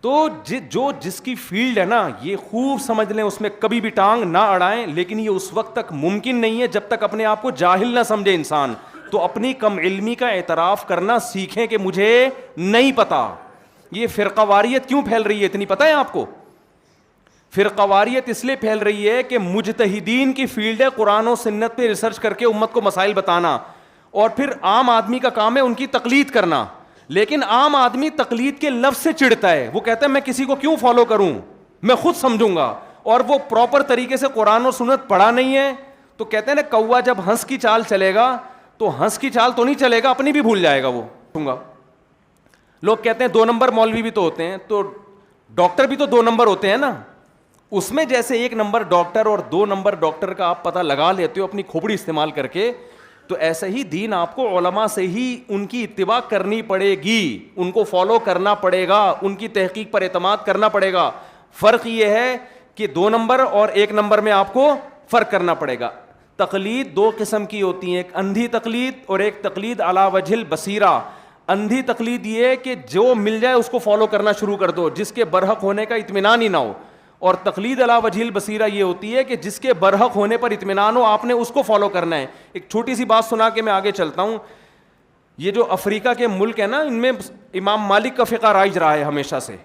تو جو جس کی فیلڈ ہے نا یہ خوب سمجھ لیں, اس میں کبھی بھی ٹانگ نہ اڑائیں, لیکن یہ اس وقت تک ممکن نہیں ہے جب تک اپنے آپ کو جاہل نہ سمجھے انسان. تو اپنی کم علمی کا اعتراف کرنا سیکھیں کہ مجھے نہیں پتا. یہ فرقہ واریت کیوں پھیل رہی ہے اتنی پتہ ہے آپ کو؟ فرقہ واریت اس لیے پھیل رہی ہے کہ مجتہدین کی فیلڈ ہے قرآن و سنت پہ ریسرچ کر کے امت کو مسائل بتانا, اور پھر عام آدمی کا کام ہے ان کی تقلید کرنا. لیکن عام آدمی تقلید کے لفظ سے چڑھتا ہے, وہ کہتا ہے میں کسی کو کیوں فالو کروں, میں خود سمجھوں گا, اور وہ پراپر طریقے سے قرآن و سنت پڑھا نہیں ہے. تو کہتے ہیں نا کوا جب ہنس کی چال چلے گا تو ہنس کی چال تو نہیں چلے گا, اپنی بھی بھول جائے گا وہ. لوگ کہتے ہیں 2 نمبر مولوی بھی تو ہوتے ہیں, تو ڈاکٹر بھی تو 2 نمبر ہوتے ہیں نا. اس میں جیسے 1 نمبر ڈاکٹر اور 2 نمبر ڈاکٹر کا آپ پتہ لگا لیتے ہو اپنی کھوپڑی استعمال کر کے, تو ایسے ہی دین آپ کو علماء سے ہی ان کی اتباع کرنی پڑے گی, ان کو فالو کرنا پڑے گا, ان کی تحقیق پر اعتماد کرنا پڑے گا. فرق یہ ہے کہ 2 نمبر اور 1 نمبر میں آپ کو فرق کرنا پڑے گا. تقلید 2 قسم کی ہوتی ہیں, ایک اندھی تقلید اور ایک تقلید علی وجہ البصیرہ. اندھی تقلید یہ ہے کہ جو مل جائے اس کو فالو کرنا شروع کر دو, جس کے برحق ہونے کا اطمینان ہی نہ ہو. اور تقلید علی وجہ البصیرہ یہ ہوتی ہے کہ جس کے برحق ہونے پر اطمینان ہو, آپ نے اس کو فالو کرنا ہے. ایک چھوٹی سی بات سنا کے میں آگے چلتا ہوں. یہ جو افریقہ کے ملک ہیں نا, ان میں امام مالک کا فقہ رائج رہا ہے ہمیشہ سے.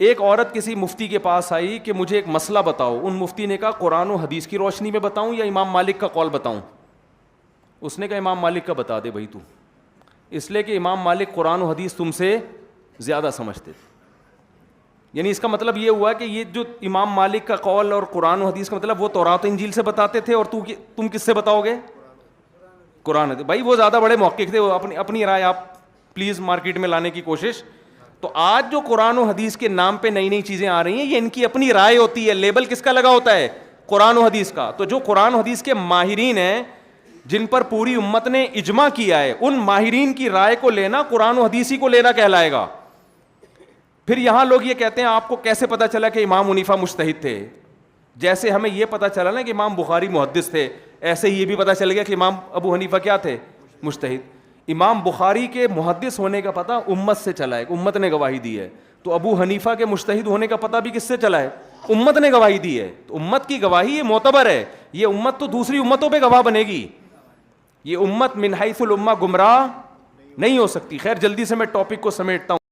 ایک عورت کسی مفتی کے پاس آئی کہ مجھے ایک مسئلہ بتاؤ. ان مفتی نے کہا قرآن و حدیث کی روشنی میں بتاؤں یا امام مالک کا قول بتاؤں؟ اس نے کہا امام مالک کا بتا دے بھائی تو, اس لیے کہ امام مالک قرآن و حدیث تم سے زیادہ سمجھتے تھے. یعنی اس کا مطلب یہ ہوا کہ یہ جو امام مالک کا قول اور قرآن و حدیث کا مطلب وہ تورات و انجیل سے بتاتے تھے, اور تم کس سے بتاؤ گے؟ قرآن حدیث. بھائی وہ زیادہ بڑے محقق تھے, وہ اپنی رائے آپ پلیز مارکیٹ میں لانے کی کوشش. تو آج جو قرآن و حدیث کے نام پہ نئی نئی چیزیں آ رہی ہیں, یہ ان کی اپنی رائے ہوتی ہے. لیبل کس کا لگا ہوتا ہے؟ قرآن و حدیث کا. تو جو قرآن و حدیث کے ماہرین ہیں جن پر پوری امت نے اجماع کیا ہے, ان ماہرین کی رائے کو لینا قرآن و حدیثی کو لینا کہلائے گا. پھر یہاں لوگ یہ کہتے ہیں آپ کو کیسے پتا چلا کہ امام حنیفہ مجتہد تھے؟ جیسے ہمیں یہ پتا چلا نا کہ امام بخاری محدث تھے, ایسے ہی یہ بھی پتا چل گیا کہ امام ابو حنیفہ کیا تھے؟ مجتہد. امام بخاری کے محدث ہونے کا پتہ امت سے چلا ہے, امت نے گواہی دی ہے. تو ابو حنیفہ کے مجتہد ہونے کا پتہ بھی کس سے چلا ہے؟ امت نے گواہی دی ہے. تو امت کی گواہی یہ معتبر ہے. یہ امت تو دوسری امتوں پہ گواہ بنے گی, یہ امت من حیث الامہ گمراہ نہیں ہو سکتی. خیر جلدی سے میں ٹاپک کو سمیٹتا ہوں.